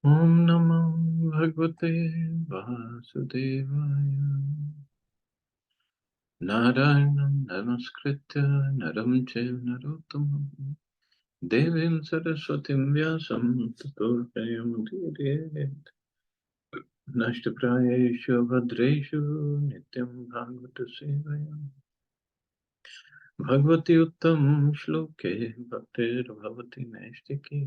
Om Namo Bhagavate Vasudevaya. Narayanam Namaskritya Naram Chaiva Narottamam Devim Saraswatim Vyasam Tato Jayamudire Nashtaprayeshu Bhadreshu Nityam Bhagavata Sevaya Bhagavati Uttam Shloke Bhaktir Bhavati Naistiki.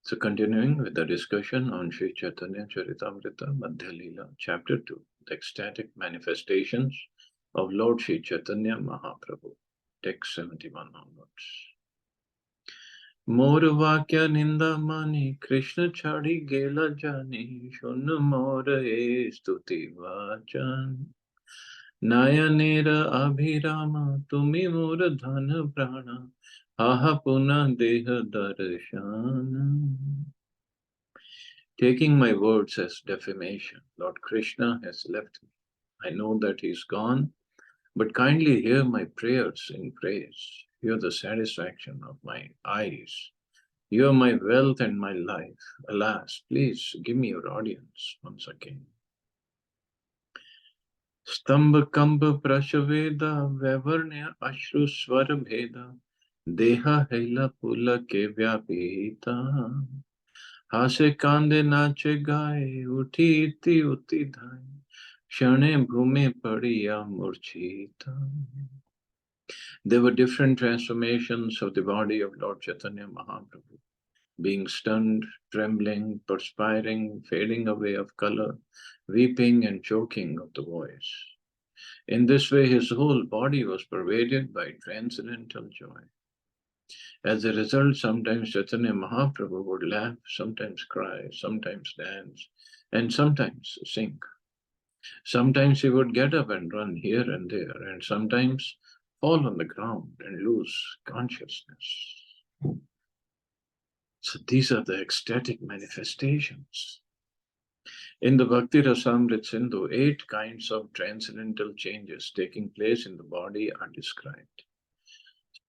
So continuing with the discussion on Sri Chaitanya Charitamrita Madhya Lila, Chapter 2, the ecstatic manifestations of Lord Sri Chaitanya Mahaprabhu, text 71 onwards. Mor Vakya Ninda Mani Krishna Chadi Gela Jani Shun Mor E Stuti Vachan Nayanera Abhirama Tumi Mor Dhana Prana Aha Puna Deha Darshana. Taking my words as defamation, Lord Krishna has left me. I know that he is gone, but kindly hear my prayers in praise. Hear the satisfaction of my eyes. You are my wealth and my life. Alas, please give me your audience once again. Stambha kamba prashaveda vavarnya ashru swara bheda deha hela pula ke vyapita. हासे कांदे नाचे गाए उठी इति उति धाय क्षणे भूमि पड़िया मूर्छिता. There were different transformations of the body of Lord Chaitanya Mahaprabhu, being stunned, trembling, perspiring, fading away of color, weeping and choking of the voice. In this way, his whole body was pervaded by transcendental joy. As a result, sometimes Chaitanya Mahaprabhu would laugh, sometimes cry, sometimes dance, and sometimes sing. Sometimes he would get up and run here and there, and sometimes fall on the ground and lose consciousness. So these are the ecstatic manifestations. In the Bhakti Rasamrit Sindhu, 8 kinds of transcendental changes taking place in the body are described.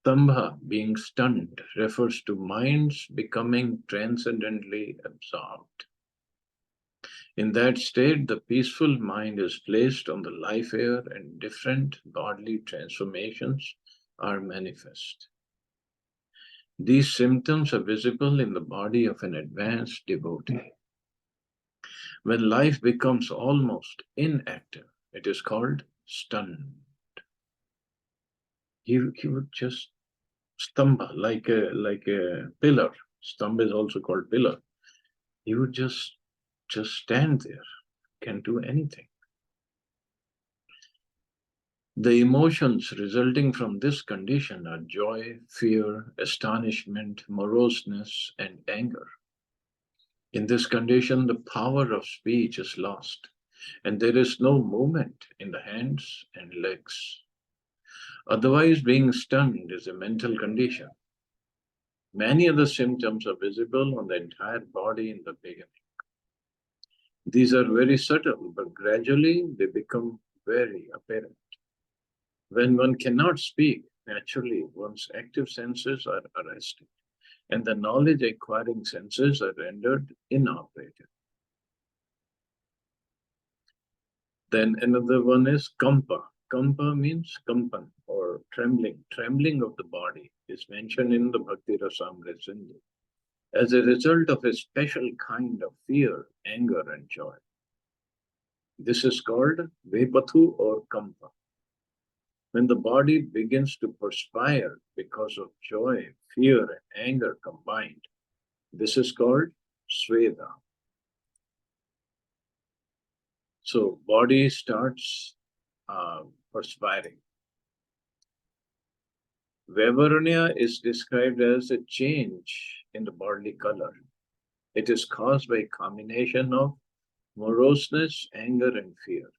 Stambha, being stunned, refers to minds becoming transcendently absorbed. In that state, the peaceful mind is placed on the life air and different bodily transformations are manifest. These symptoms are visible in the body of an advanced devotee. When life becomes almost inactive, it is called stunned. He would just stamba, like a pillar. Stamba is also called pillar. He would just stand there, can't do anything. The emotions resulting from this condition are joy, fear, astonishment, moroseness, and anger. In this condition, the power of speech is lost, and there is no movement in the hands and legs. Otherwise, being stunned is a mental condition. Many other symptoms are visible on the entire body in the beginning. These are very subtle, but gradually they become very apparent. When one cannot speak, naturally one's active senses are arrested, and the knowledge-acquiring senses are rendered inoperative. Then another one is kampa. Kampa means kampan or trembling. Trembling of the body is mentioned in the Bhakti Rasamrita Sindhu as a result of a special kind of fear, anger, and joy. This is called vepathu or kampa. When the body begins to perspire because of joy, fear, and anger combined, this is called sweda. So body starts perspiring. Vavarnya is described as a change in the bodily color. It is caused by a combination of moroseness, anger, and fear.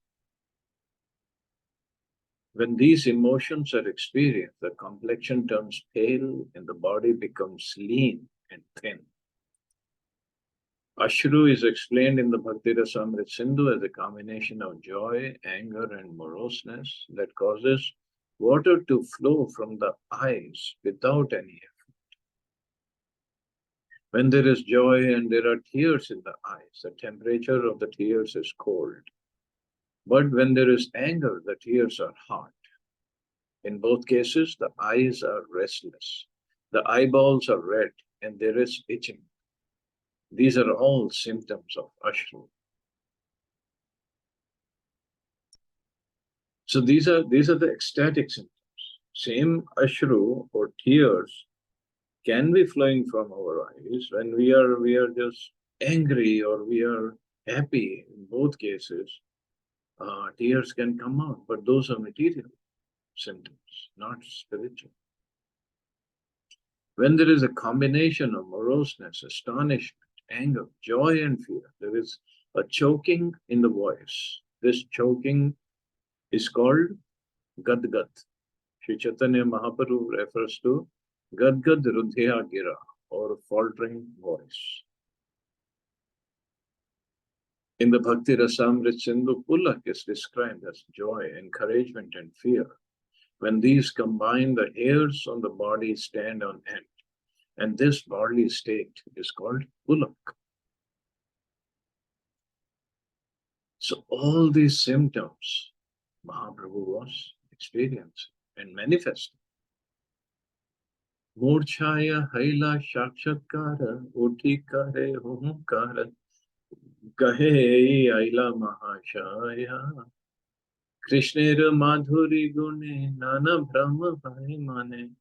When these emotions are experienced, the complexion turns pale and the body becomes lean and thin. Ashru is explained in the Bhakti Rasamrita Sindhu as a combination of joy, anger, and moroseness that causes water to flow from the eyes without any effort. When there is joy and there are tears in the eyes, the temperature of the tears is cold. But when there is anger, the tears are hot. In both cases, the eyes are restless. The eyeballs are red and there is itching. These are all symptoms of ashru. So these are the ecstatic symptoms. Same ashru or tears can be flowing from our eyes when we are just angry or we are happy. In both cases, tears can come out, but those are material symptoms, not spiritual. When there is a combination of moroseness, astonishment, anger, joy, and fear, there is a choking in the voice. This choking is called Gadgad. Sri Chaitanya Mahaprabhu refers to Gadgad Rudhya Gira, or faltering voice. In the Bhakti Rasamrit Sindhu, Pulak is described as joy, encouragement, and fear. When these combine, the hairs on the body stand on end. And this bodily state is called Pulak. So all these symptoms Mahaprabhu was experiencing and manifesting. Murchaya Haila Shakshatkara Utikare Humkara Kahe Aila Mahashaya Krishnera Madhuri Gune Nana Brahma Bhai Mane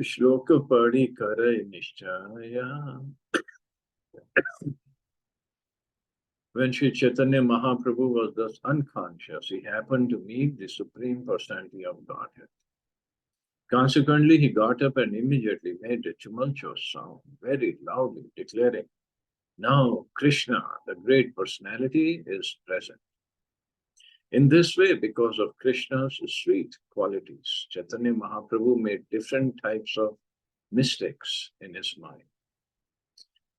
Shloka Padi Kare Nishchaya. When Sri Chaitanya Mahaprabhu was thus unconscious, he happened to meet the Supreme Personality of Godhead. Consequently, he got up and immediately made a tumultuous sound, very loudly declaring, "Now Krishna, the great personality, is present." In this way, because of Krishna's sweet qualities, Chaitanya Mahaprabhu made different types of mistakes in his mind.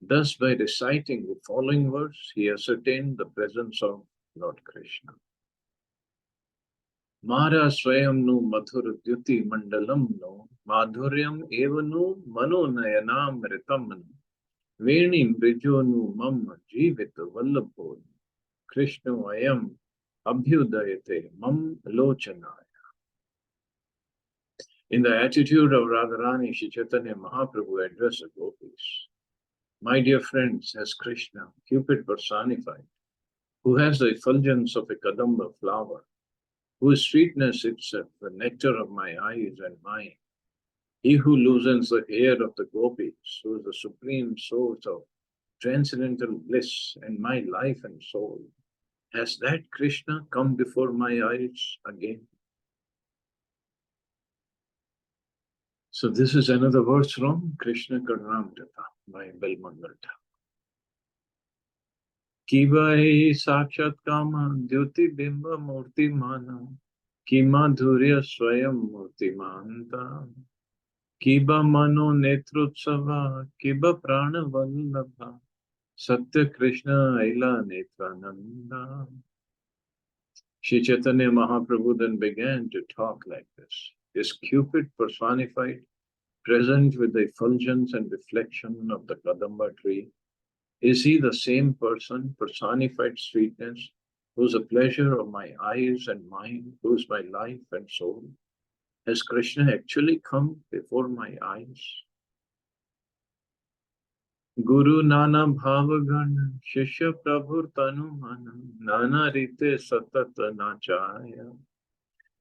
Thus, by reciting the following verse, he ascertained the presence of Lord Krishna. Mara swayam nu madhur dyuti mandalam no madhuryam evanu mano nayanam ritam no venim brijonu mam jivit vallabho Krishna ayam abhyudayate mam lochanaya. In the attitude of Radharani, Shri Chaitanya Mahaprabhu addressed the gopis. My dear friends, as Krishna, Cupid personified, who has the effulgence of a kadamba flower, whose sweetness itself, the nectar of my eyes and mind, he who loosens the hair of the gopis, who is the supreme source of transcendental bliss and my life and soul, has that Krishna come before my eyes again? So this is another verse from Krishna Karnamrita by Belmangal. Kibai Sakshat Kama Dyuti Bimba Murti Mana Kima Dhurya Swayam Murti Manta Kiba Mano Netrutsava Kiba Prana Vallabha Satya Krishna Aila Netrananda. Shri Chaitanya Mahaprabhu then began to talk like this. Is Cupid personified, present with the effulgence and reflection of the Kadamba tree? Is he the same person, personified sweetness, who's the pleasure of my eyes and mind, who's my life and soul? Has Krishna actually come before my eyes? Guru Nana Bhavagan, Shishya Prabhu Tanumana, Nana Rite Satat Nachaya,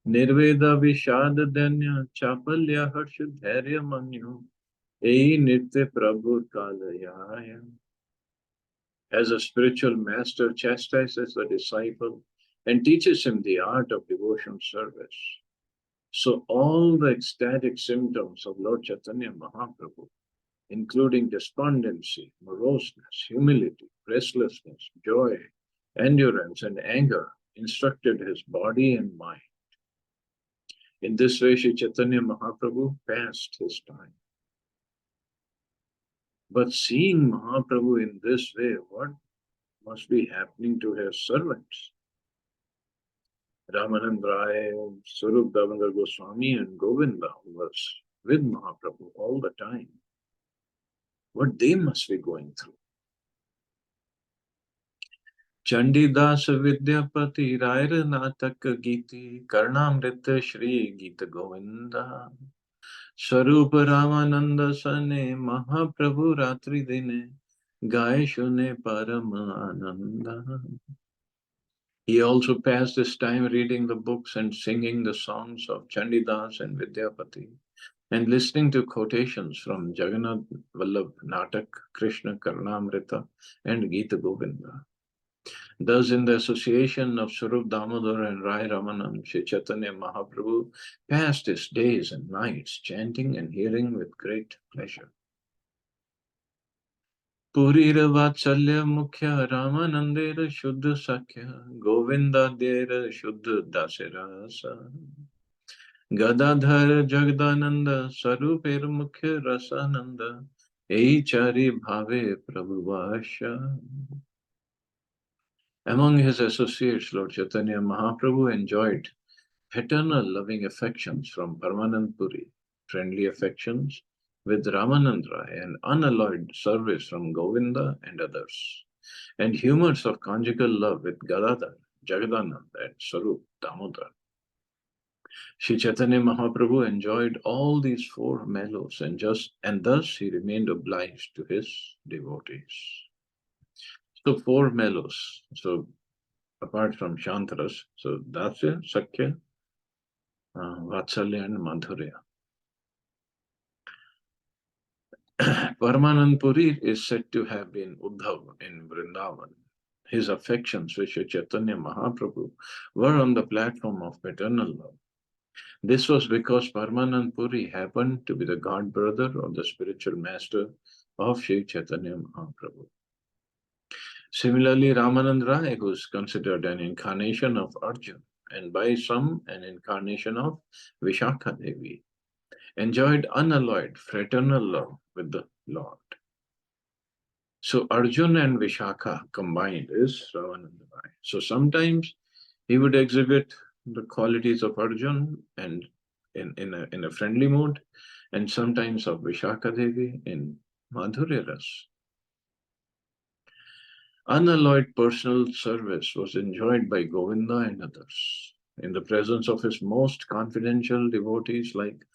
Nirveda Vishad Danya, Chapalya Harsh Dharya Manyu, Ei Nitya Prabhu Kalayaya. As a spiritual master chastises the disciple and teaches him the art of devotion service, so all the ecstatic symptoms of Lord Chaitanya Mahaprabhu, including despondency, moroseness, humility, restlessness, joy, endurance, and anger, instructed his body and mind. In this way, Sri Chaitanya Mahaprabhu passed his time. But seeing Mahaprabhu in this way, what must be happening to his servants? Ramanand Rai, Swarup Damodar Goswami, and Govinda was with Mahaprabhu all the time. what they must be going through. Chandidas Vidyapati रायर नाटक गीति कर्णामृत श्री गीत गोविंदा स्वरूप रामानंद सने महाप्रभु रात्रि दिने गाय शुने परम Ananda. He also passed his time reading the books and singing the songs of Chandidas and Vidyapati and listening to quotations from Jagannath Vallabh Natak, Krishna Karnamrita, and Gita Govinda. Thus, in the association of Swarup Damodar and Rai Ramanam, Sri Chaitanya Mahaprabhu passed his days and nights chanting and hearing with great pleasure. Purira Vatsalya Mukhya Ramanandera Shuddha Sakya Govinda Dera Shuddha Dasirasa Gadadhar Jagdananda Sarupir Mukhya Rasananda Eichari Bhave Prabhuvasha. Among his associates, Lord Chaitanya Mahaprabhu enjoyed paternal loving affections from Parmanand Puri, friendly affections with Ramanand Rai, and unalloyed service from Govinda and others, and humors of conjugal love with Gadadhar, Jagadanand, and Sarup Damodar. Sri Chaitanya Mahaprabhu enjoyed all these four mellows, and thus he remained obliged to his devotees. So four mellows. So apart from Shantaras, so Dasya, Sakya, Vatsalya, and Madhurya. Paramanand Puri is said to have been Uddhav in Vrindavan. His affections with Chaitanya Mahaprabhu were on the platform of paternal love. This was because Paramanand Puri happened to be the god brother or the spiritual master of Sri Chaitanya Mahaprabhu. Similarly, Ramanand Rai, who is considered an incarnation of Arjuna and by some an incarnation of Vishakha Devi, enjoyed unalloyed fraternal love with the Lord. So Arjuna and Vishakha combined is Ramananda Rai. So sometimes he would exhibit the qualities of Arjuna and in a friendly mood, and sometimes of Vishakha Devi in Madhurya Ras. Unalloyed personal service was enjoyed by Govinda and others. In the presence of his most confidential devotees like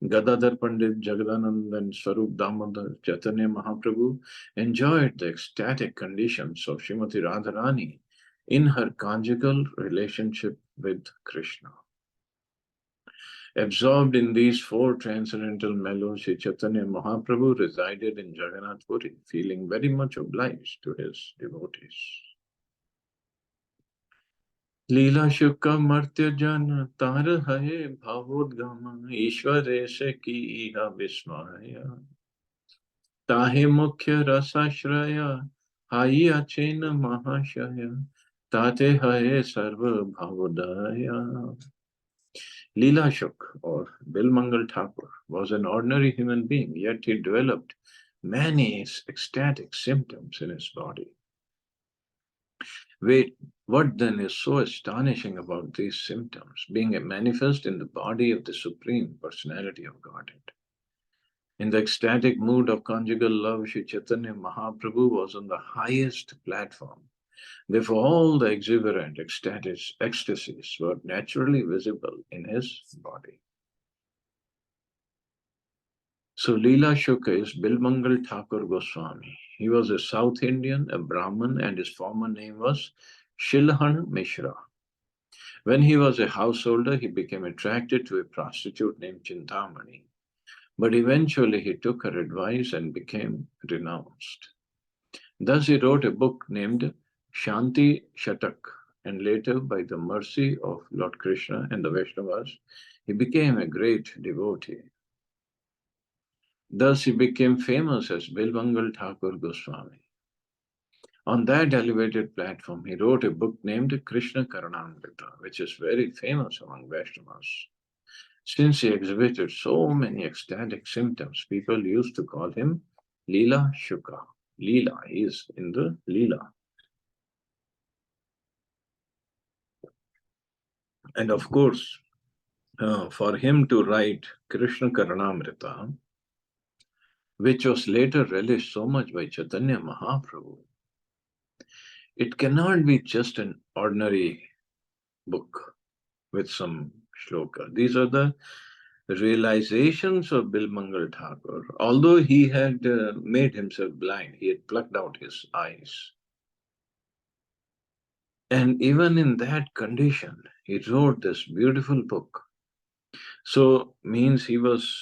Gadadhar Pandit, Jagadanand, and Swarup Damodar, Chaitanya Mahaprabhu enjoyed the ecstatic conditions of Srimati Radharani in her conjugal relationship with Krishna. Absorbed in these four transcendental mellows, Sri Chaitanya Mahaprabhu resided in Jagannath Puri, feeling very much obliged to his devotees. लीला शुक मर्त्य जन तार है भावोद्गम ईश्वर से की इहा विस्मय ताहे मुख्य रसाश्रय high अचेन महाशय ताते है सर्व भावोदय. Leela Shuk, or Bilmangal Thakur, was an ordinary human being, yet he developed many ecstatic symptoms in his body. Wait, what then is so astonishing about these symptoms being manifest in the body of the Supreme Personality of Godhead? In the ecstatic mood of conjugal love, Sri Chaitanya Mahaprabhu was on the highest platform. Therefore, all the exuberant ecstasies were naturally visible in his body. So Leela Shuka is Bilmangal Thakur Goswami. He was a South Indian, a Brahmin, and his former name was Shilhan Mishra. When he was a householder, he became attracted to a prostitute named Chintamani. But eventually he took her advice and became renounced. Thus he wrote a book named Shanti Shatak, and later, by the mercy of Lord Krishna and the Vaishnavas, he became a great devotee. Thus he became famous as Bilmangal Thakur Goswami. On that elevated platform, he wrote a book named Krishna Karnamrita, which is very famous among Vaishnavas. Since he exhibited so many ecstatic symptoms, people used to call him Leela Shuka. Leela, he is in the Leela. And of course, for him to write Krishna Karnamrita, which was later relished so much by Chaitanya Mahaprabhu. It cannot be just an ordinary book with some shloka. These are the realizations of Bilmangal Thakur. Although he had made himself blind, he had plucked out his eyes. And even in that condition, he wrote this beautiful book. So means he was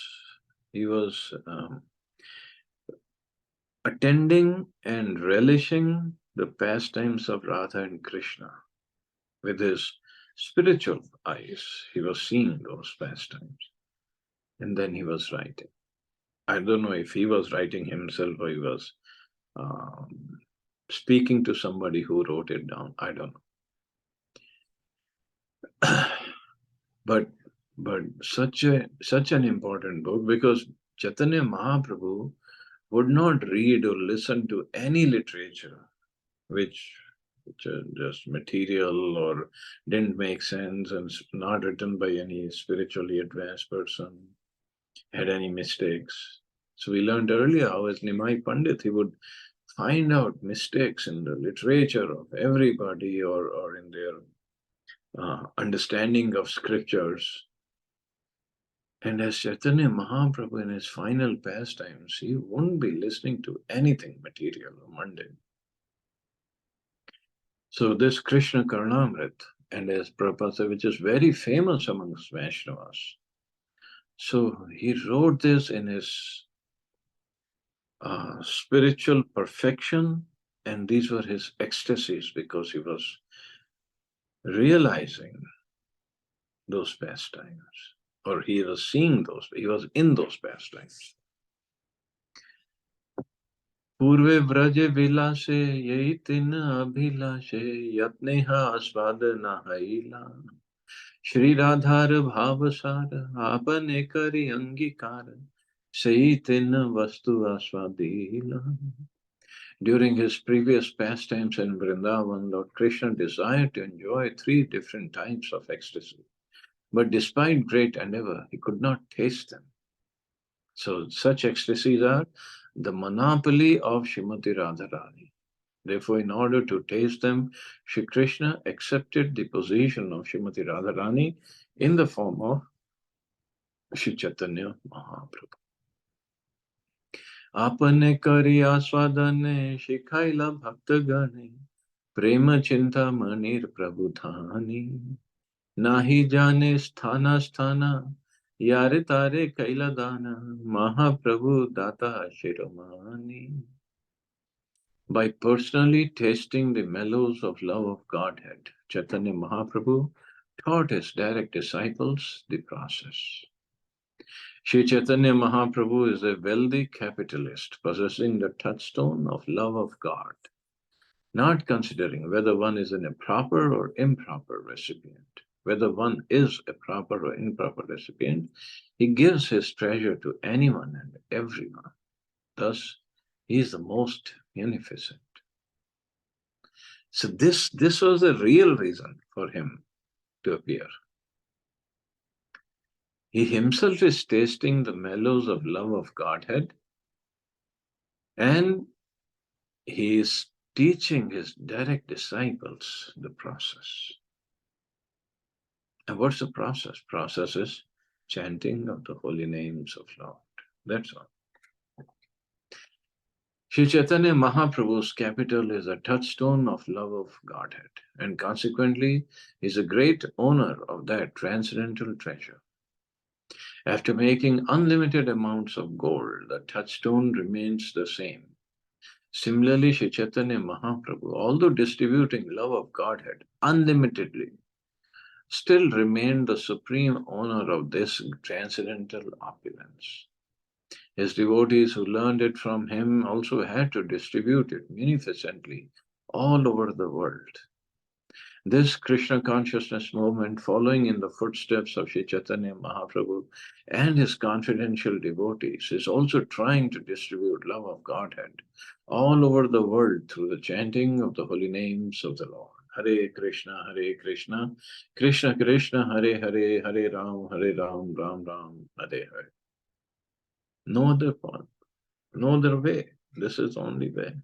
attending and relishing the pastimes of Radha and Krishna with his spiritual eyes. He was seeing those pastimes, and then he was writing. I don't know if he was writing himself or he was um, speaking to somebody who wrote it down. I don't know. but but such an important book, because Chaitanya Mahaprabhu would not read or listen to any literature which are just material or didn't make sense and not written by any spiritually advanced person, had any mistakes. So we learned earlier how as Nimai Pandit, he would find out mistakes in the literature of everybody, or in their understanding of scriptures. And as Chaitanya Mahaprabhu in his final pastimes, he wouldn't be listening to anything material or mundane. So this Krishna Karnamrit, and as Prabhupada said, which is very famous amongst Vaishnavas. So he wrote this in his spiritual perfection, and these were his ecstasies, because he was realizing those pastimes, or he was seeing those, he was in those pastimes. पूर्वे व्रज विलासे यही तिन अभिलाषे यत्नेह आस्वाद नहैला श्री राधार भाव सार आपने करि अंगीकार सही तिन वस्तु आस्वादीला. During his previous pastimes in Vrindavan, Lord Krishna desired to enjoy 3 different types of ecstasy. But despite great endeavor, he could not taste them. So such ecstasies are the monopoly of Srimati Radharani. Therefore, in order to taste them, Shri Krishna accepted the position of Srimati Radharani in the form of Shri Chaitanya Mahaprabhu. आपने करी आस्वादने शिखाइला भक्त गणे प्रेम चिंता मनिर प्रभु धानी नाही जाने स्थाना स्थाना यारे तारे कैला दाना Mahaprabhu Data Shiromani. By personally tasting the mellows of love of Godhead, Chaitanya Mahaprabhu taught his direct disciples the process. Sri Chaitanya Mahaprabhu is a wealthy capitalist possessing the touchstone of love of God, not considering whether one is in a proper or improper recipient. Whether one is a proper or improper recipient, he gives his treasure to anyone and everyone. Thus, he is the most munificent. So this was the real reason for him to appear. He himself is tasting the mellows of love of Godhead, and he is teaching his direct disciples the process. And what's the process? Process is chanting of the holy names of Lord. That's all. Sri Chaitanya Mahaprabhu's capital is a touchstone of love of Godhead, and consequently is a great owner of that transcendental treasure. After making unlimited amounts of gold, the touchstone remains the same. Similarly, Sri Chaitanya Mahaprabhu, although distributing love of Godhead unlimitedly, still remained the supreme owner of this transcendental opulence. His devotees who learned it from him also had to distribute it munificently all over the world. This Krishna consciousness movement, following in the footsteps of Sri Chaitanya Mahaprabhu and his confidential devotees, is also trying to distribute love of Godhead all over the world through the chanting of the holy names of the Lord. Hare Krishna, Krishna Krishna, Hare Hare, Hare Ram, Ram Ram, Hare Hare. No other path. No other way. This is the only way.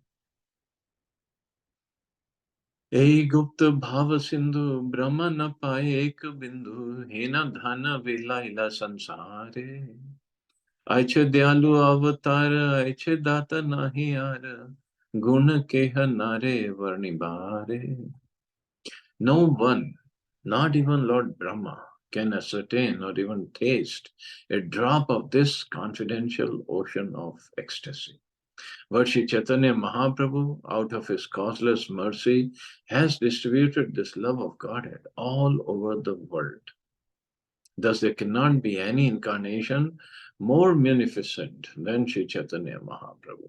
Ei gupta bhava sindhu, Brahma na paye ek bindu, hena dhana vilaila sansare. Aiche dyalu avatar, aiche data nahi ar, gun keha nare varnibare. No one, not even Lord Brahma, can ascertain or even taste a drop of this confidential ocean of ecstasy. But Sri Chaitanya Mahaprabhu, out of his causeless mercy, has distributed this love of Godhead all over the world. Thus, there cannot be any incarnation more munificent than Sri Chaitanya Mahaprabhu.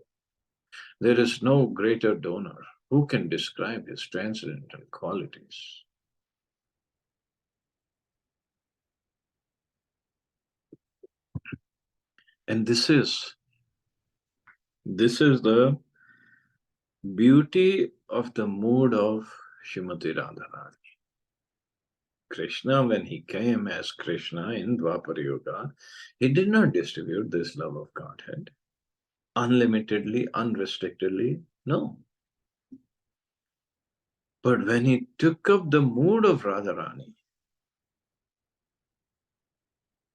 There is no greater donor who can describe his transcendental qualities. And this is the beauty of the mood of Srimati Radharani. Krishna, when he came as Krishna in Dwapara Yuga, he did not distribute this love of Godhead unlimitedly, unrestrictedly. No. But when he took up the mood of Radharani,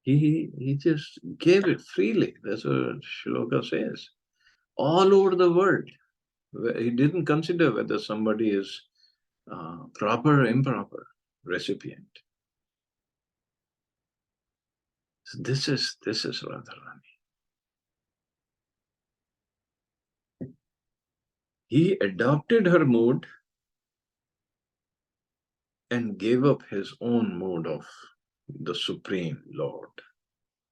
he just gave it freely. That's what Shloka says. All over the world. He didn't consider whether somebody is proper or improper recipient. So this is Radharani. He adopted her mood and gave up his own mood of the Supreme Lord.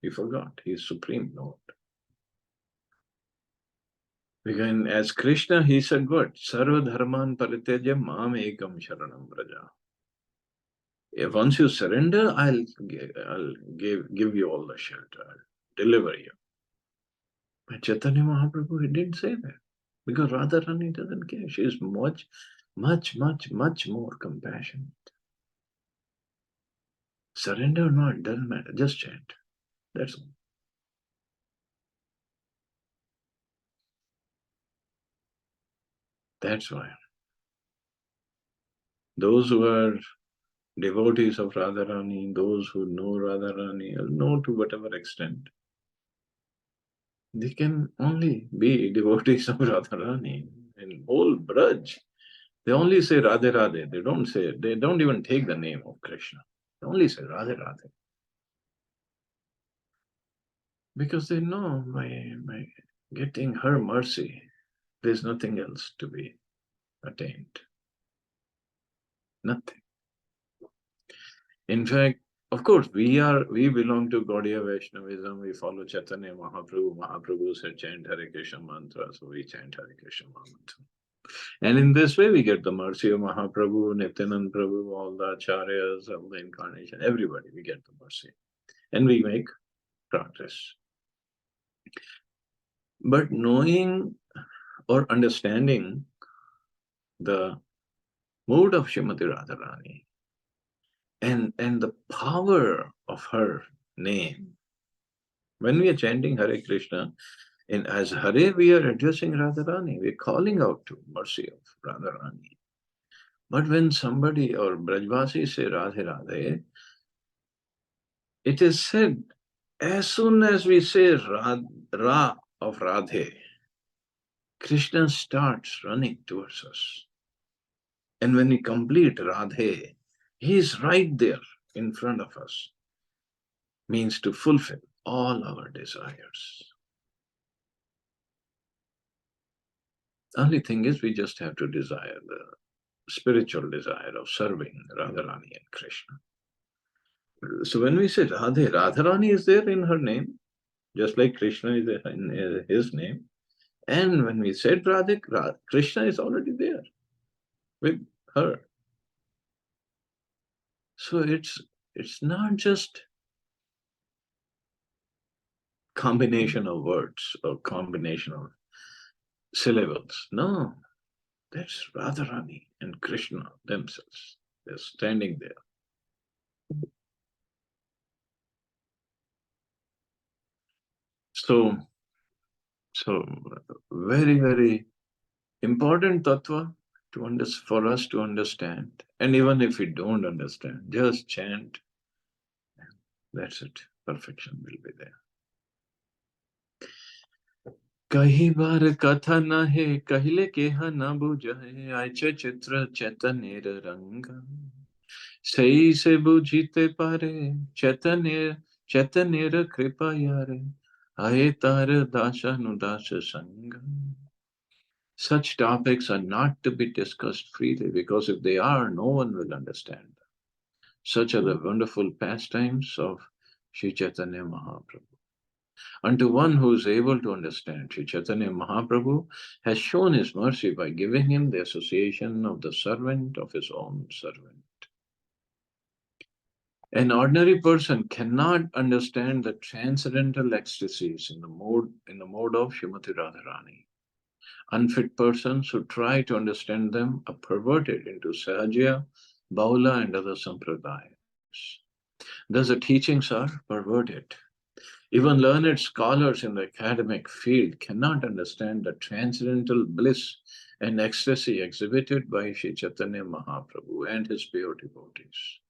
He forgot he is Supreme Lord. Because as Krishna, he said what? Sarva dharman parityaja mam ekam sharanam braja. Once you surrender, I'll give you all the shelter. I'll deliver you. But Chaitanya Mahaprabhu, he didn't say that. Because Radharani doesn't care. She is much, much, much, much more compassionate. Surrender or not, doesn't matter. Just chant. That's all. That's why. Those who are devotees of Radharani, those who know Radharani, or know to whatever extent, they can only be devotees of Radharani. In whole Braj, they only say Radhe Radhe. They don't even take the name of Krishna. They only say Radhe Radhe. Because they know by getting her mercy, there's nothing else to be attained. Nothing. In fact, of course, we belong to Gaudiya Vaishnavism. We follow Chaitanya Mahaprabhu. Mahaprabhu said chant Hare Krishna mantra, so we chant Hare Krishna mantra. And in this way, we get the mercy of Mahaprabhu, Nityanand Prabhu, all the acharyas, all the incarnation, everybody, we get the mercy. And we make progress. But knowing or understanding the mood of Srimati Radharani and the power of her name, when we are chanting Hare Krishna, and as Hare, we are addressing Radharani, we're calling out to mercy of Radharani. But when somebody or Brajvasi say Radhe Radhe, it is said, as soon as we say Ra of Radhe, Krishna starts running towards us. And when we complete Radhe, he is right there in front of us. Means to fulfill all our desires. Only thing is, we just have to desire the spiritual desire of serving Radharani and Krishna. So when we say Radhe, Radharani is there in her name, just like Krishna is there in his name. And when we said Radhe, Krishna is already there with her. So it's not just combination of words or combination of syllables. No, that's Radharani and Krishna themselves. They're standing there. So So, very, very important tattva for us to understand. And even if we don't understand, just chant. That's it. Perfection will be there. कही बार कथा न है कहले केहा न बुझाए आइचे चित्र चैतन्य रंग सही से बुझीते पारे चैतन्य चैतन्य कृपा यारे आए तार दासानुदास संग. Such topics are not to be discussed freely because if they are, no one will understand them. Such are the wonderful pastimes of Sri Chaitanya Mahaprabhu. Unto one who is able to understand, Sri Chaitanya Mahaprabhu has shown his mercy by giving him the association of the servant of his own servant. An ordinary person cannot understand the transcendental ecstasies in the mode of Srimati Radharani. Unfit persons who try to understand them are perverted into Sahaja, Baula, and other sampradayas. Thus, the teachings are perverted. Even learned scholars in the academic field cannot understand the transcendental bliss and ecstasy exhibited by Sri Chaitanya Mahaprabhu and his pure devotees.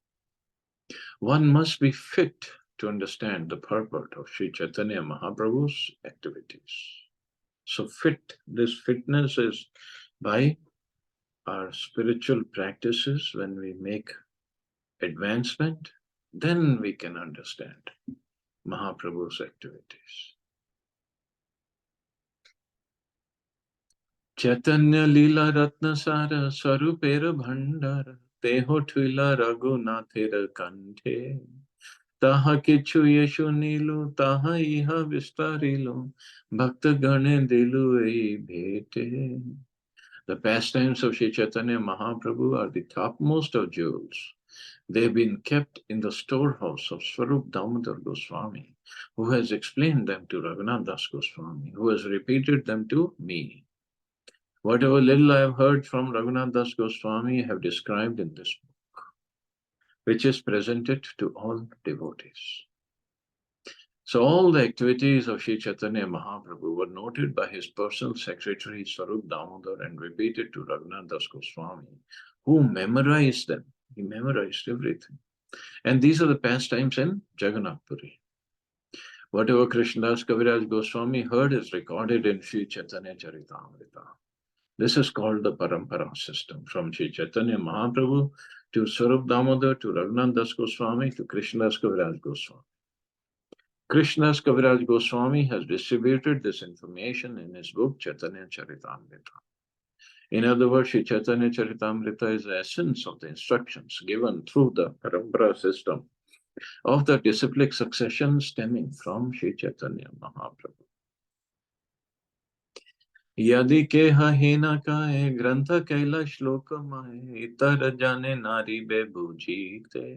One must be fit to understand the purport of Sri Chaitanya Mahaprabhu's activities. So this fitness is by our spiritual practices. When we make advancement, then we can understand Mahaprabhu's activities. Chaitanya Lila Ratnasara Sarupera Bhandara Teho Twila Raghunathera Kante Taha Kichu Yeshu Nilu Taha Iha Vistarilu Bhakta Gane Dilu Ei Bhete. The pastimes of Sri Chaitanya Mahaprabhu are the topmost of jewels. They have been kept in the storehouse of Swarup Damodar Goswami, who has explained them to Raghunath Das Goswami, who has repeated them to me. Whatever little I have heard from Raghunath Das Goswami, I have described in this book, which is presented to all devotees. So all the activities of Sri Chaitanya Mahaprabhu were noted by his personal secretary Swarup Damodar and repeated to Raghunath Das Goswami, who memorized them. He memorized everything. And these are the pastimes in Jagannath Puri. Whatever Krishnadas Kaviraj Goswami heard is recorded in Sri Chaitanya Charitamrita. This is called the Parampara system, from Sri Chaitanya Mahaprabhu to Swarup Damodar to Raghunath Das Goswami to Krishnadas Kaviraj Goswami. Krishnadas Kaviraj Goswami has distributed this information in his book Chaitanya Charitamrita. In other words, Sri Chaitanya Charitamrita is the essence of the instructions given through the Parampara system of the disciplic succession stemming from Sri Chaitanya Mahaprabhu. यदि के हीना काए ग्रंथ कैला श्लोक माए इतर जाने नारी बे बूझीते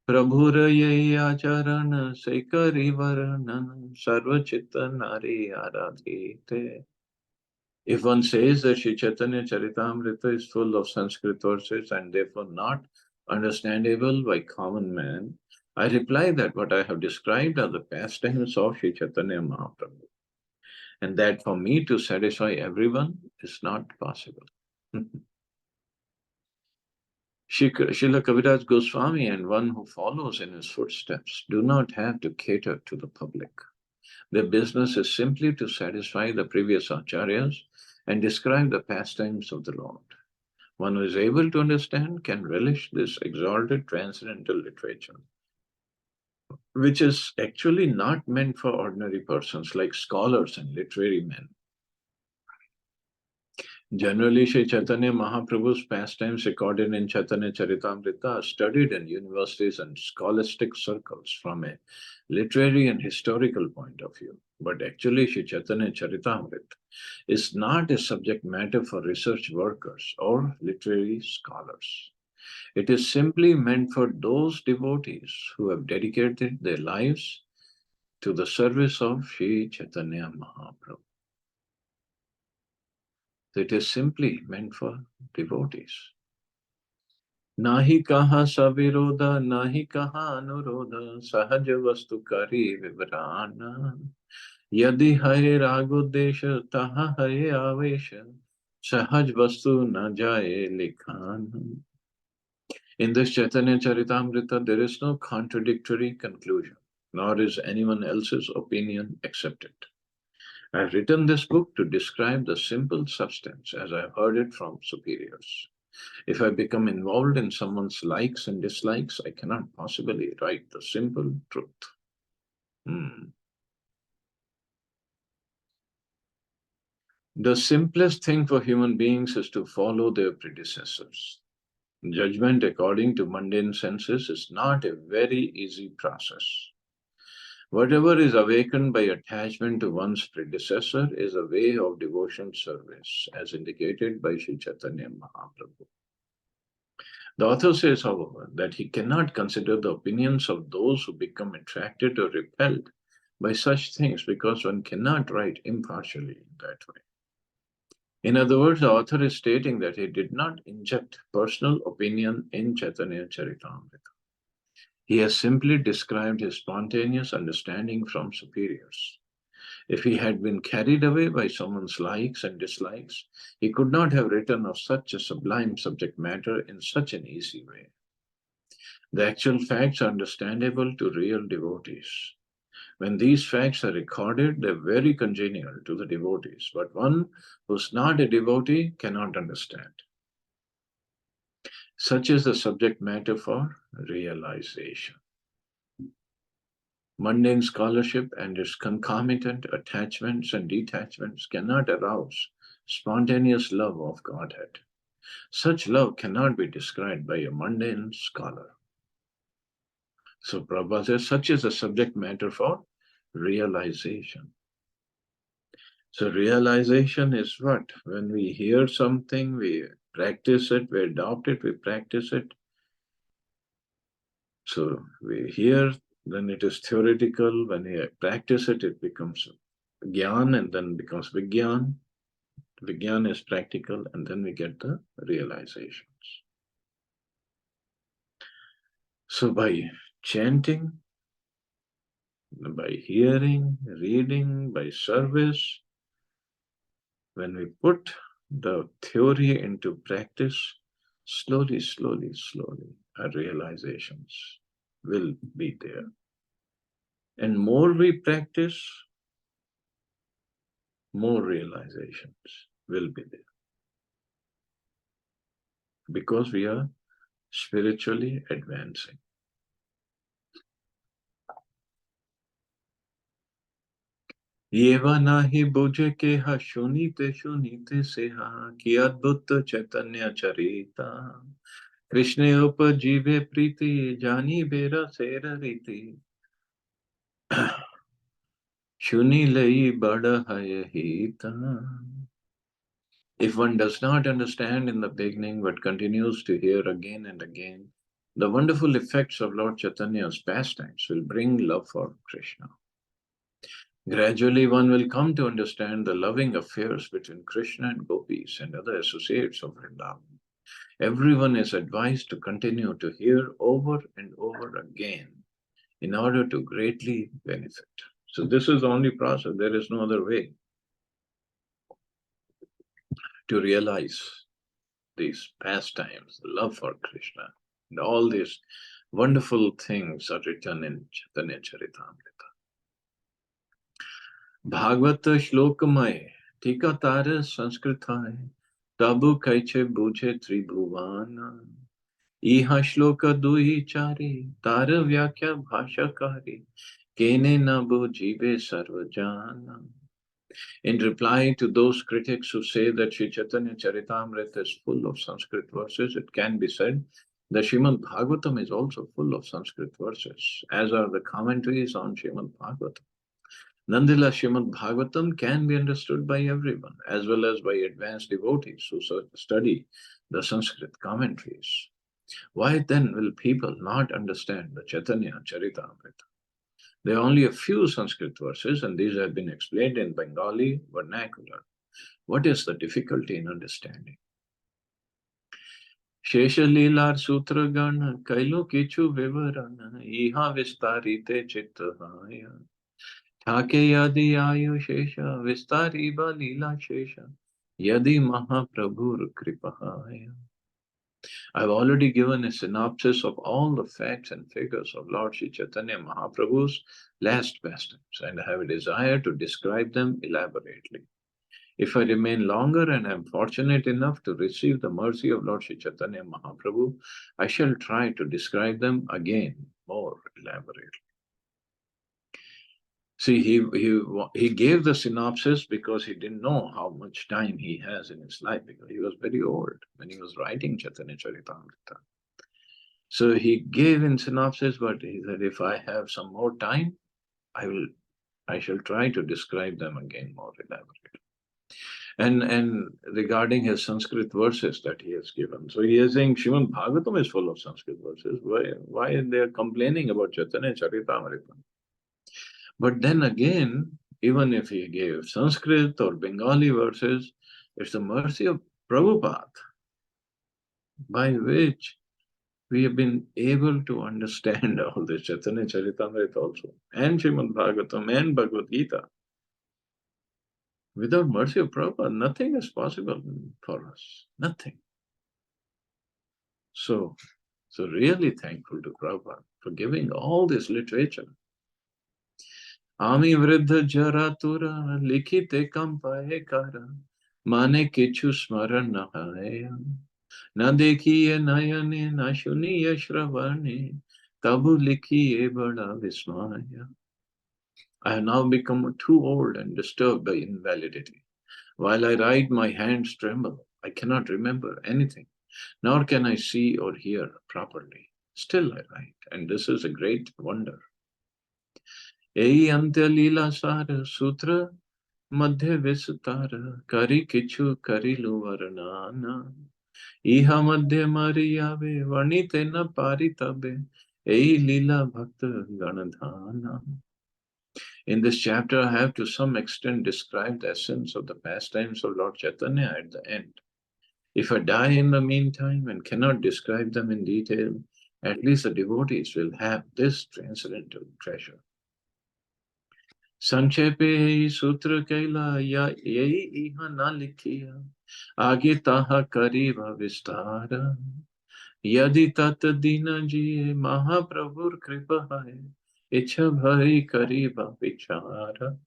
प्रभुर यही आचरण से करी वर्णन सर्वचित्त नारी आराधीते. If one says that Sri Chaitanya Charitamrita is full of Sanskrit verses and therefore not understandable by common man, I reply that what I have described are the pastimes of Sri Chaitanya Mahaprabhu, and that for me to satisfy everyone is not possible. Srila Kaviraj Goswami and one who follows in his footsteps do not have to cater to the public. Their business is simply to satisfy the previous acharyas and describe the pastimes of the Lord. One who is able to understand can relish this exalted transcendental literature, which is actually not meant for ordinary persons like scholars and literary men. Generally, Sri Chaitanya Mahaprabhu's pastimes recorded in Chaitanya Charitamrita are studied in universities and scholastic circles from a literary and historical point of view. But actually, Sri Chaitanya Charitamrita is not a subject matter for research workers or literary scholars. It is simply meant for those devotees who have dedicated their lives to the service of Sri Chaitanya Mahaprabhu. It is simply meant for devotees. Nahi kaha saviroda, nahi kaha anurodha, sahaja vastu kari vivrana. यदि हरे रागोदेश तहाँ हरे आवेश, सहज वस्तु न जाए लिखान. In this Chaitanya Charitamrita, there is no contradictory conclusion, nor is anyone else's opinion accepted. I have written this book to describe the simple substance as I heard it from superiors. If I become involved in someone's likes and dislikes, I cannot possibly write the simple truth. Hmm. The simplest thing for human beings is to follow their predecessors. Judgment according to mundane senses is not a very easy process. Whatever is awakened by attachment to one's predecessor is a way of devotion service, as indicated by Sri Chaitanya Mahaprabhu. The author says, however, that he cannot consider the opinions of those who become attracted or repelled by such things because one cannot write impartially in that way. In other words, the author is stating that he did not inject personal opinion in Chaitanya Charitamrita. He has simply described his spontaneous understanding from superiors. If he had been carried away by someone's likes and dislikes, he could not have written of such a sublime subject matter in such an easy way. The actual facts are understandable to real devotees. When these facts are recorded, they're very congenial to the devotees, but one who's not a devotee cannot understand. Such is the subject matter for realization. Mundane scholarship and its concomitant attachments and detachments cannot arouse spontaneous love of Godhead. Such love cannot be described by a mundane scholar. So Prabhupada says, such is the subject matter for realization. So realization is what? When we hear something, we practice it, we adopt it, we practice it. So we hear, then it is theoretical. When we practice it, it becomes Gyan and then becomes Vigyan. Vigyan is practical, and then we get the realizations. So by chanting, by hearing, reading, by service, when we put the theory into practice, slowly, slowly, slowly, our realizations will be there. And more we practice, more realizations will be there. Because we are spiritually advancing. Yeva nahi buje ke ha shunite se ha ki adbhut chaitanya charita. Krishna upajive priti jani bera sera riti. Shuni lai bada hai hita. If one does not understand in the beginning but continues to hear again and again, the wonderful effects of Lord Chaitanya's pastimes will bring love for Krishna. Gradually, one will come to understand the loving affairs between Krishna and gopis and other associates of Vrindavan. Everyone is advised to continue to hear over and over again in order to greatly benefit. So this is the only process. There is no other way to realize these pastimes, the love for Krishna, and all these wonderful things are written in Chaitanya Charitamrita. Bhagavata Shlokamay, Tika Tara Sanskritay, Tabu Kaiche Buje Tribhuvana, Iha Shloka Duhi Chari, Tara Vyakya Bhashakari, Kene Nabu Jive Sarvajana. In reply to those critics who say that Sri Chaitanya Charitamrita is full of Sanskrit verses, it can be said that Srimad Bhagavatam is also full of Sanskrit verses, as are the commentaries on Srimad Bhagavatam. Nonetheless, Srimad Bhagavatam can be understood by everyone, as well as by advanced devotees who study the Sanskrit commentaries. Why then will people not understand the Chaitanya Charitamrita? There are only a few Sanskrit verses, and these have been explained in Bengali vernacular. What is the difficulty in understanding? Shesha Lilar Sutra Gana Kailu Kichu Vivarana Iha Vistarite Chittahaya Thake yadi ayu shesha, vistariba lila shesha, yadi mahaprabhur kripahaya. I've already given a synopsis of all the facts and figures of Lord Sri Chaitanya Mahaprabhu's last pastimes, and I have a desire to describe them elaborately. If I remain longer and am fortunate enough to receive the mercy of Lord Sri Chaitanya Mahaprabhu, I shall try to describe them again more elaborately. See, he gave the synopsis because he didn't know how much time he has in his life, because he was very old when he was writing Chaitanya Charitamrita. So he gave in synopsis, but he said, if I have some more time, I shall try to describe them again more elaborately. And regarding his Sanskrit verses that he has given, so he is saying Srimad Bhagavatam is full of Sanskrit verses. Why they are complaining about Chaitanya Charitamrita? But then again, even if he gave Sanskrit or Bengali verses, it's the mercy of Prabhupada by which we have been able to understand all this Chaitanya Charitamrita also, and Srimad Bhagavatam and Bhagavad Gita. Without mercy of Prabhupada, nothing is possible for us. Nothing. So really thankful to Prabhupada for giving all this literature. Ami vridha jaratura likhite kampaye kara mane kichu smaran nahaya na dekhiye nayane na shuniye shravane tabu likhiye bada vismaya. I have now become too old and disturbed by invalidity. While I write, my hands tremble. I cannot remember anything, nor can I see or hear properly. Still I write, and this is a great wonder. Ei Madhya Lila Sara Sutra Madhya Visutara Kari Kichu Karilu Varanana Iha Madhya Mariyabe Varnitena Paritabe Ei Lila Bhakta Ganadhana. In this chapter, I have to some extent described the essence of the pastimes of Lord Chaitanya at the end. If I die in the meantime and cannot describe them in detail, at least the devotees will have this transcendental treasure. संक्षेपे सूत्र कैला या यही इहा न लिखिया आगे ताहा करीब विस्तार यदि तत् दीन जिये महाप्रभुर कृपा है इच्छा भरी करीब विचार.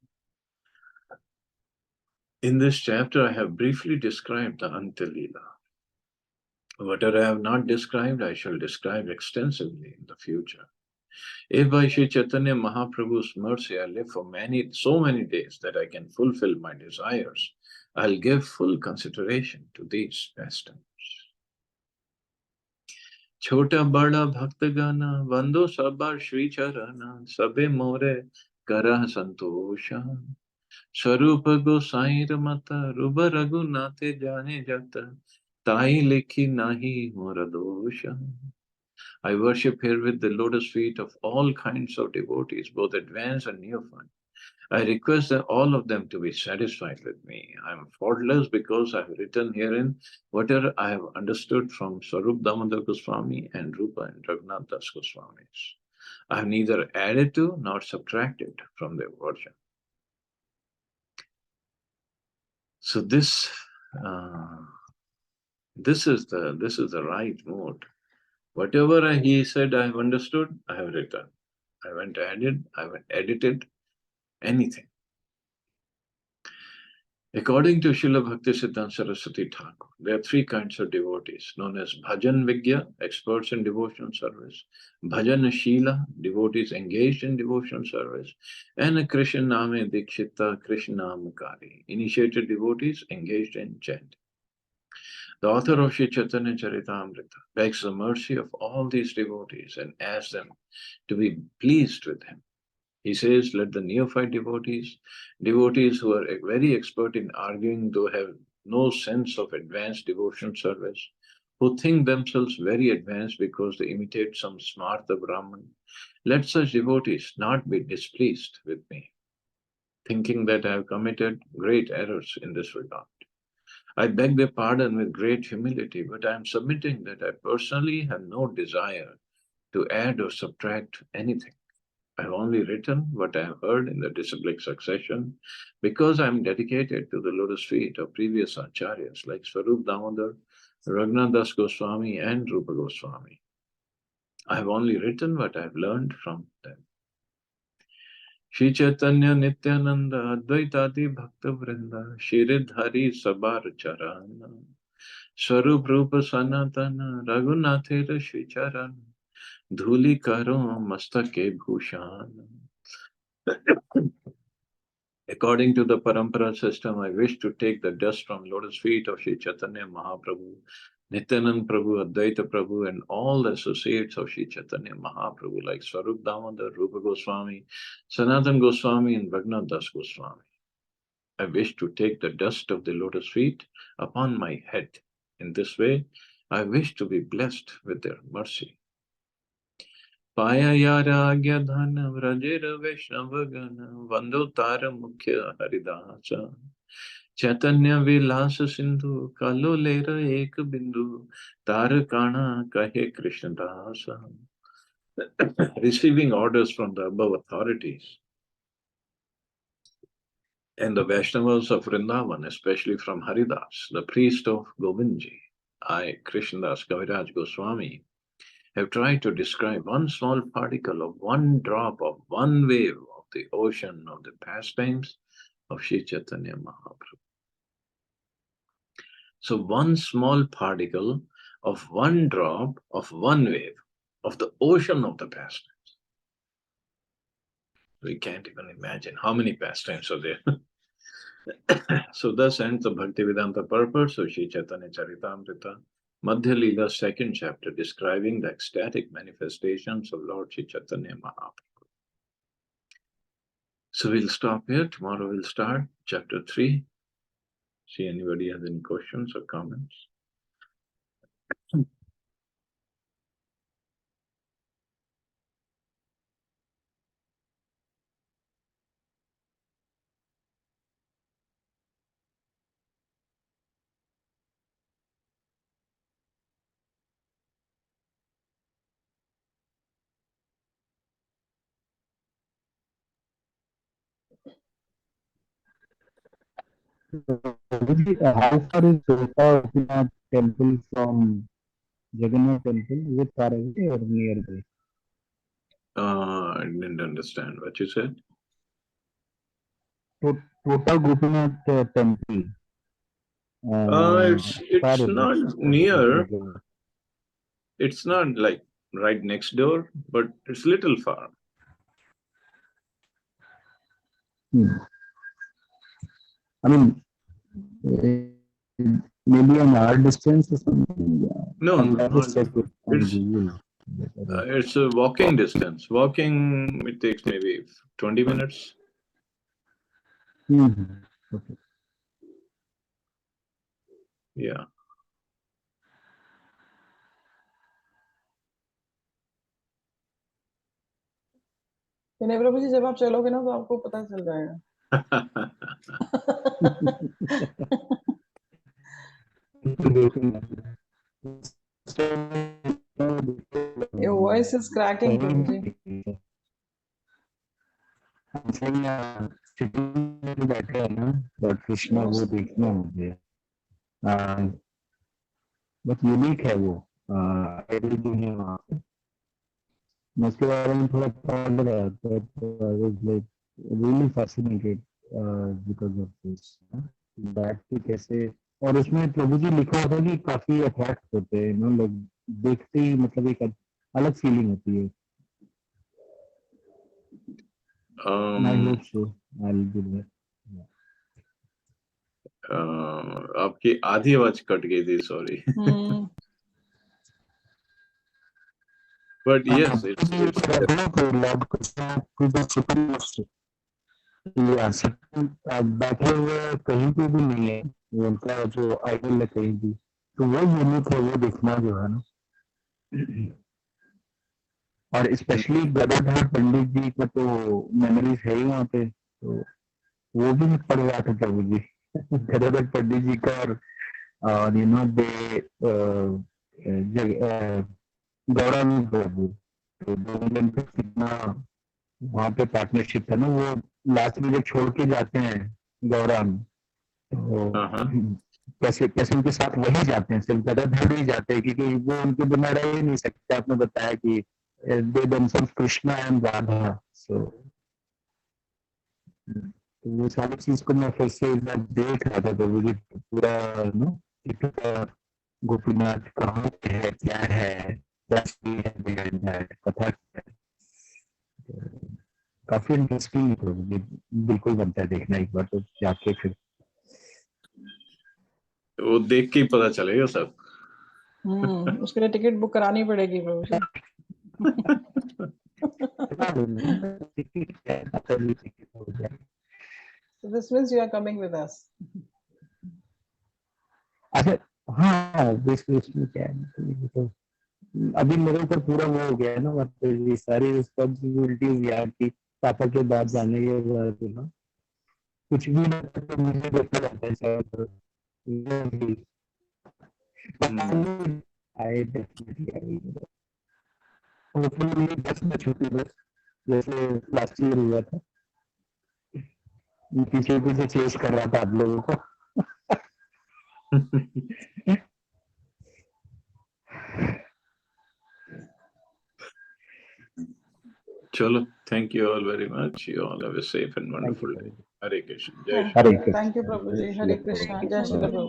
In this chapter, I have briefly described the Antya Lila. Whatever I have not described, I shall describe extensively in the future. If by Sri Chaitanya Mahaprabhu's mercy I live for so many days that I can fulfill my desires, I'll give full consideration to these pastimes. Chota bada bhakta gana, vando sabbar Shri Charana, sabe more kara santosha. Swarupa Gosair Mata, Ruba Raghunathe Jane Jata, Tai Likhi Nahi Moradosha. I worship here with the lotus feet of all kinds of devotees, both advanced and neophyte. I request that all of them to be satisfied with me. I am faultless because I have written herein whatever I have understood from Swarup Damodar Goswami and Rupa and Raghunath Das Goswamis. I have neither added to nor subtracted from their version. So this is the right mode. Whatever he said I have understood, I have written. I haven't added, I haven't edited anything. According to Srila Bhaktisiddhanta Saraswati Thakur, there are three kinds of devotees, known as Bhajan Vigya, experts in devotional service, Bhajan Shila, devotees engaged in devotional service, and Krishna Name Dikshita, Krishna Namakari, initiated devotees engaged in chanting. The author of Sri Chaitanya Charitamrita begs the mercy of all these devotees and asks them to be pleased with him. He says, let the neophyte devotees who are very expert in arguing, though have no sense of advanced devotional service, who think themselves very advanced because they imitate some smarta Brahman, let such devotees not be displeased with me, thinking that I have committed great errors in this regard. I beg their pardon with great humility, but I am submitting that I personally have no desire to add or subtract anything. I have only written what I have heard in the disciplic succession because I am dedicated to the lotus feet of previous acharyas like Swarup Damodar, Raghunath Das Goswami, and Rupa Goswami. I have only written what I have learned from them. Shri Chaitanya Nityananda Advaitadi Bhakta Vrinda Shiridhari Sabar Charana Swarup Rupa Sanatana Raghunathera Shri Charana Dhuli Karo Mastake Bhushan. According to the Parampara system, I wish to take the dust from lotus feet of Sri Chaitanya Mahaprabhu, Nityanand Prabhu, Advaita Prabhu, and all the associates of Sri Chaitanya Mahaprabhu like Swarup Damodar, Rupa Goswami, Sanatan Goswami, and Raghunath Das Goswami. I wish to take the dust of the lotus feet upon my head. In this way, I wish to be blessed with their mercy. Payayaragya dhana vrajera vaishnavagana vandotara mukhya haridasa Chaitanya vilasa sindhu kalolera ek bindu tarakana kahe Krishna dasa. Receiving orders from the above authorities and the Vaishnavas of Vrindavan, especially from Haridas, the priest of Govindji, I, Krishnadas Kaviraj Goswami, have tried to describe one small particle of one drop of one wave of the ocean of the pastimes of Sri Chaitanya Mahaprabhu. So one small particle of one drop of one wave of the ocean of the pastimes. We can't even imagine how many pastimes are there. So thus ends the Bhaktivedanta purpose of Sri Chaitanya Charitamrita, Madhya Lila, second chapter, describing the ecstatic manifestations of Lord Sri Chaitanya Mahaprabhu. So we'll stop here. Tomorrow we'll start chapter 3. See anybody has any questions or comments? How far is Gopinath temple from Jagannath temple? Is it far away or nearby? I didn't understand what you said. Total Gopinath temple. It's Far is not it? near. It's not like right next door, but it's little far. I mean, maybe an hour distance or something. No, I'll just check it on it's Google. it's a walking distance. Walking, it takes maybe 20 minutes. Okay. Yeah. विनय प्रभु जी, जब आप चलोगे ना तो आपको पता चल जाएगा. Your voice is cracking, Prabhu ji. I'm saying sitting में बैठे हैं ना, Lord Krishna वो देखना मुझे. बस यूनिक है वो. एवरीथिंग है वहाँ पे. मैं उसके बारे में थोड़ा पढ़ रहा था, I was like really fascinated because of this. बैठ के कैसे, और उसमें प्रभु जी लिखा होता है कि काफी अट्रैक्ट होते हैं, नो लोग देखते ही, मतलब एक अलग फीलिंग होती है. I hope so. I'll do that. आपकी आधी आवाज कट गई थी, sorry. But yes, it's बैठे हुए कहीं पे भी नहीं है, उनका जो आइडल है कहीं भी, तो वो यूनिक है, वो देखना जो है ना. और स्पेशली गदाधर पंडित जी का तो मेमोरीज है ही वहाँ पे, तो वो भी मैं पढ़ रहा था प्रभु जी. गदाधर पंडित जी का, और यू नो दे गौरांग प्रभु, तो दोनों जन पे कितना वहाँ पे पार्टनरशिप है ना, वो लास्ट में जब छोड़ के जाते हैं गौरांग, तो कैसे कैसे उनके साथ वही जाते हैं, सिर्फ गदाधर ही जाते हैं, क्योंकि वो उनके बिना रह ही नहीं सकते। आपने बताया कि दे themselves कृष्णा एंड राधा, सो तो वो सारी चीज को मैं फिर से एक बार देख रहा था, तो मुझे पूरा नो गोपीनाथ कहाँ पे है, क्या है, क्या story है behind that, कथा क्या है। तो काफी इंटरेस्टिंग, तो मुझे बिल्कुल बनता है देखना एक बार, तो जाके फिर वो देख के ही पता चलेगा सब। उसके लिए टिकट बुक करानी पड़ेगी प्रभु जी। So this means you are coming with us. अच्छा, हाँ विश में क्या है, तो अभी मेरे ऊपर पूरा वो हो गया है ना, मतलब ये सारी रिस्पॉन्सिबिलिटीज यार की, पापा के बाद जाने के बाद ना कुछ भी ना, तो मुझे देखना रहता है शायद, आई डेफिनेटली, होपफुली बस में छुट्टी, बस जैसे लास्ट ईयर हुआ था, पीछे पीछे चेस कर रहा था आप लोगों को। चलो, thank you all very much. You all have a safe and thank wonderful day. You, Hare Krishna. Jai Shri Hare Thank you Krishna, प्रभु जी। जय हरे श्री कृष्णा, जय श्री कृष्ण। प्रभु।